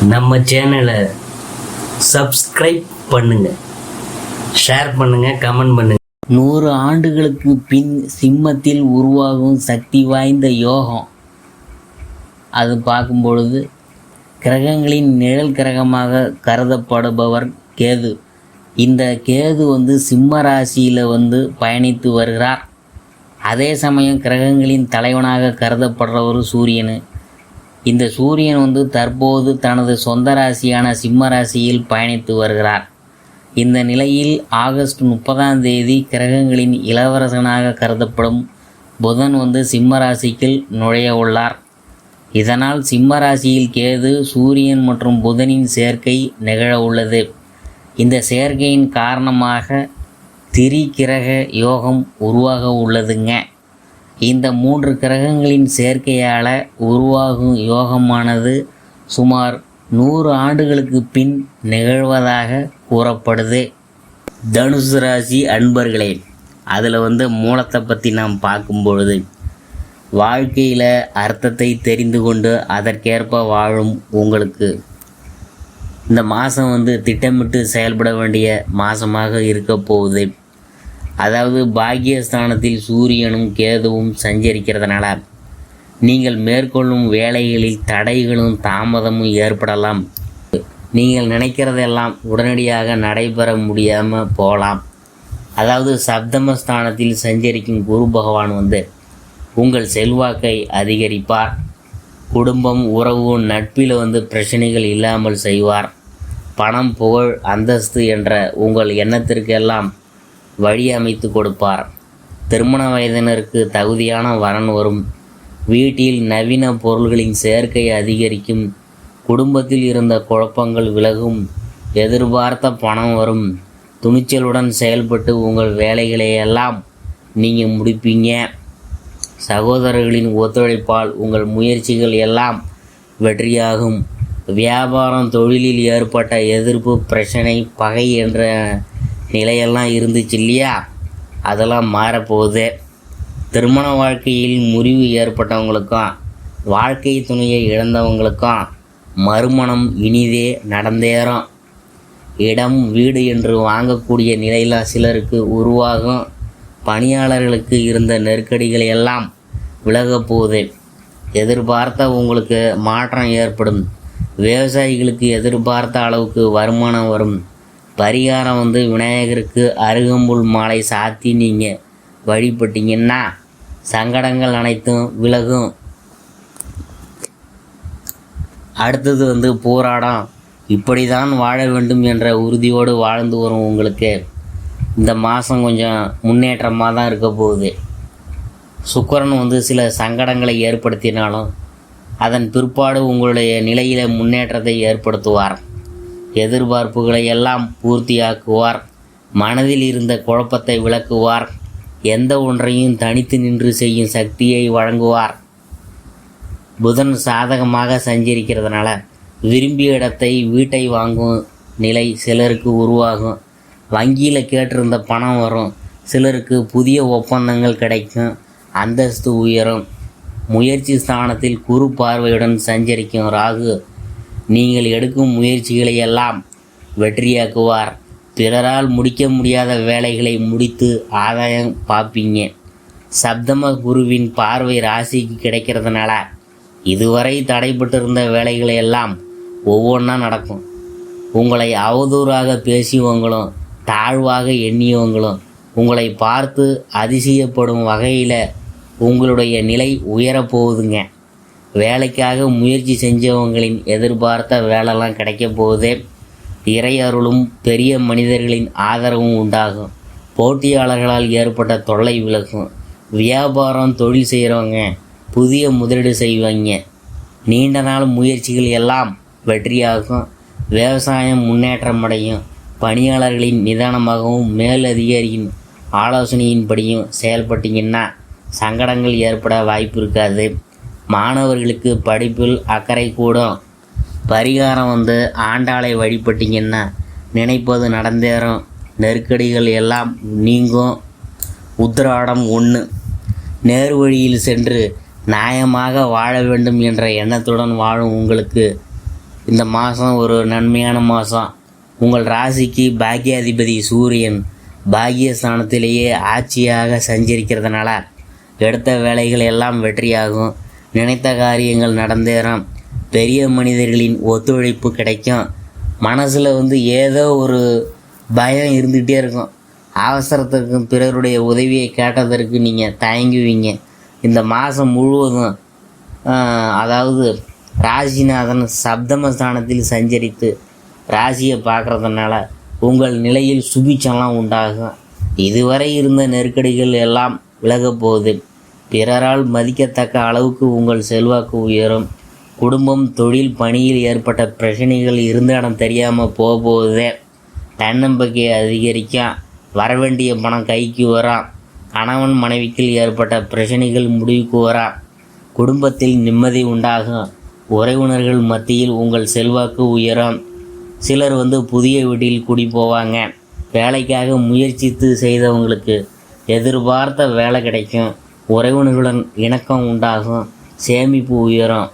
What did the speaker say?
நம்ம சேனலை சப்ஸ்கிரைப் பண்ணுங்கள், ஷேர் பண்ணுங்கள், கமெண்ட் பண்ணுங்கள். 100 ஆண்டுகளுக்கு பின் சிம்மத்தில் உருவாகும் சக்தி வாய்ந்த யோகம். அது பார்க்கும் பொழுது கிரகங்களின் நிழல் கிரகமாக கருதப்படுபவர் கேது. இந்த கேது சிம்ம ராசியில் பயணித்து வருகிறார். அதே சமயம் கிரகங்களின் தலைவனாக கருதப்படுறவர் சூரியன். இந்த சூரியன் தற்போது தனது சொந்த ராசியான சிம்ம ராசியில் பயணித்து வருகிறார். இந்த நிலையில் ஆகஸ்ட் 30ஆம் தேதி கிரகங்களின் இளவரசனாக கருதப்படும் புதன் சிம்ம ராசிக்குள் நுழைய உள்ளார். இதனால் சிம்ம ராசியில் கேது, சூரியன் மற்றும் புதனின் சேர்க்கை நிகழ உள்ளது. இந்த சேர்க்கையின் காரணமாக திரிகிரக யோகம் உருவாக உள்ளதுங்க. இந்த 3 கிரகங்களின் சேர்க்கையால் உருவாகும் யோகமானது சுமார் 100 ஆண்டுகளுக்கு பின் நிகழ்வதாக கூறப்படுது. தனுசு ராசி அன்பர்களே, அதில் மூலத்தை பற்றி நாம் பார்க்கும் பொழுது, வாழ்க்கையில் அர்த்தத்தை தெரிந்து கொண்டு அதற்கேற்ப வாழும் உங்களுக்கு இந்த மாதம் திட்டமிட்டு செயல்பட வேண்டிய மாதமாக இருக்க போகுது. அதாவது பாக்கியஸ்தானத்தில் சூரியனும் கேதுவும் சஞ்சரிக்கிறதுனால நீங்கள் மேற்கொள்ளும் வேலைகளில் தடைகளும் தாமதமும் ஏற்படலாம். நீங்கள் நினைக்கிறதெல்லாம் உடனடியாக நடைபெற முடியாமல் போகலாம். அதாவது சப்தமஸ்தானத்தில் சஞ்சரிக்கும் குரு பகவான் உங்கள் செல்வாக்கை அதிகரிப்பார். குடும்பம், உறவு, நட்பில் பிரச்சனைகள் இல்லாமல் செய்வார். பணம், புகழ், அந்தஸ்து என்ற உங்கள் எண்ணத்திற்கெல்லாம் வழி அமைத்து கொடுப்பார். திருமண வயதினருக்கு தகுதியான வரன் வரும். வீட்டில் நவீன பொருள்களின் சேர்க்கை அதிகரிக்கும். குடும்பத்தில் இருந்த குழப்பங்கள் விலகும். எதிர்பார்த்த பணம் வரும். துணிச்சலுடன் செயல்பட்டு உங்கள் வேலைகளை எல்லாம் நீங்கள் முடிப்பீங்க. சகோதரர்களின் ஒத்துழைப்பால் உங்கள் முயற்சிகள் எல்லாம் வெற்றியாகும். வியாபாரம், தொழிலில் ஏற்பட்ட எதிர்ப்பு, பிரச்சனை, பகை என்ற நிலையெல்லாம் இருந்துச்சு இல்லையா, அதெல்லாம் மாறப்போகுது. திருமண வாழ்க்கையில் முறிவு ஏற்பட்டவங்களுக்கும் வாழ்க்கை துணையை இழந்தவங்களுக்கும் மறுமணம் இனிதே நடந்தேறும். இடம், வீடு என்று வாங்கக்கூடிய நிலையில் சிலருக்கு உருவாகும். பணியாளர்களுக்கு இருந்த நெருக்கடிகள் எல்லாம் விலகப் போகுது. எதிர்பார்த்த உங்களுக்கு மாற்றம் ஏற்படும். விவசாயிகளுக்கு எதிர்பார்த்த அளவுக்கு வருமானம் வரும். பரிகாரம் விநாயகருக்கு அருகம்புல் மாலை சாத்தி நீங்கள் வழிபட்டீங்கன்னா சங்கடங்கள் அனைத்தும் விலகும். அடுத்தது போராடம். இப்படி தான் வாழ வேண்டும் என்ற உறுதியோடு வாழ்ந்து வரும் உங்களுக்கு இந்த மாதம் கொஞ்சம் முன்னேற்றமாக தான் இருக்க போகுது. சுக்கிரன் சில சங்கடங்களை ஏற்படுத்தினாலும் அதன் பிற்பாடு உங்களுடைய நிலையில் முன்னேற்றத்தை ஏற்படுத்துவார். எதிர்பார்ப்புகளை எல்லாம் பூர்த்தியாக்குவார். மனதில் இருந்த குழப்பத்தை விளக்குவார். எந்த ஒன்றையும் தனித்து நின்று செய்யும் சக்தியை வழங்குவார். புதன் சாதகமாக சஞ்சரிக்கிறதுனால விரும்பிய இடத்தை, வீட்டை வாங்கும் நிலை சிலருக்கு உருவாகும். வங்கியில் கேட்டிருந்த பணம் வரும். சிலருக்கு புதிய ஒப்பந்தங்கள் கிடைக்கும். அந்தஸ்து உயரும். முயற்சி ஸ்தானத்தில் குரு பார்வையுடன் சஞ்சரிக்கும் ராகு நீங்கள் எடுக்கும் முயற்சிகளை எல்லாம் வெற்றியாக்குவார். பிறரால் முடிக்க முடியாத வேலைகளை முடித்து ஆதாயம் பார்ப்பீங்க. சப்தம குருவின் பார்வை ராசிக்கு கிடைக்கிறதுனால இதுவரை தடைபட்டிருந்த வேலைகளை எல்லாம் ஒவ்வொன்றா நடக்கும். உங்களை அவதூறாக பேசியவங்களும் தாழ்வாக எண்ணியவங்களும் உங்களை பார்த்து அதிசயப்படும் வகையில் உங்களுடைய நிலை உயரப்போகுதுங்க. வேலைக்காக முயற்சி செஞ்சவங்களின் எதிர்பார்த்த வேலைலாம் கிடைக்க போகுது. இறை அருளும் பெரிய மனிதர்களின் ஆதரவும் உண்டாகும். போட்டியாளர்களால் ஏற்பட்ட தொல்லை விலகும். வியாபாரம், தொழில் செய்கிறவங்க புதிய முதலீடு செய்வாங்க. நீண்ட நாள் முயற்சிகள் எல்லாம் வெற்றியாகும். விவசாயம் முன்னேற்றம் அடையும். பணியாளர்களின் நிதானமாகவும் மேலதிகாரியின் ஆலோசனையின்படியும் செயல்பட்டீங்கன்னா சங்கடங்கள் ஏற்பட வாய்ப்பு இருக்காது. மாணவர்களுக்கு படிப்பில் அக்கறை கூடும். பரிகாரம் ஆண்டாளை வழிபட்டிங்கன்னா நினைப்பது நடந்தேறும். நெருக்கடிகள் எல்லாம் நீங்கும். உத்திராடம் 1. நேர் வழியில் சென்று நியாயமாக வாழ வேண்டும் என்ற எண்ணத்துடன் வாழும் உங்களுக்கு இந்த மாதம் ஒரு நன்மையான மாதம். உங்கள் ராசிக்கு பாக்கியாதிபதி சூரியன் பாக்கியஸ்தானத்திலேயே ஆட்சியாக சஞ்சரிக்கிறதுனால எடுத்த வேலைகள் எல்லாம் வெற்றியாகும். நினைத்த காரியங்கள் நடந்தேறும். பெரிய மனிதர்களின் ஒத்துழைப்பு கிடைக்கும். மனசில் ஏதோ ஒரு பயம் இருந்துகிட்டே இருக்கும். அவசரத்திற்கும் பிறருடைய உதவியை கேட்டதற்கு நீங்கள் தயங்குவீங்க. இந்த மாதம் முழுவதும் அதாவது ராசிநாதன் சப்தமஸ்தானத்தில் சஞ்சரித்து ராசியை பார்க்குறதுனால உங்கள் நிலையில் சுபிச்சம்லாம் உண்டாகும். இதுவரை இருந்த நெருக்கடிகள் எல்லாம் விலகப் போகுது. பிறரால் மதிக்கத்தக்க அளவுக்கு உங்கள் செல்வாக்கு உயரும். குடும்பம், தொழில், பணியில் ஏற்பட்ட பிரச்சனைகள் இருந்த இடம் தெரியாமல் போகுதே. தன்னம்பிக்கை அதிகரிக்கும். வரவேண்டிய பணம் கைக்கு வரான். கணவன் மனைவிக்குள் ஏற்பட்ட பிரச்சனைகள் முடிவுக்கு வரான். குடும்பத்தில் நிம்மதி உண்டாகும். உறவினர்கள் மத்தியில் உங்கள் செல்வாக்கு உயரும். சிலர் புதிய வீட்டில் குடி போவாங்க. வேலைக்காக முயற்சித்து செய்தவங்களுக்கு எதிர்பார்த்த வேலை கிடைக்கும். உறவினர்களுடன் இணக்கம் உண்டாகும். சேமிப்பு உயரும்.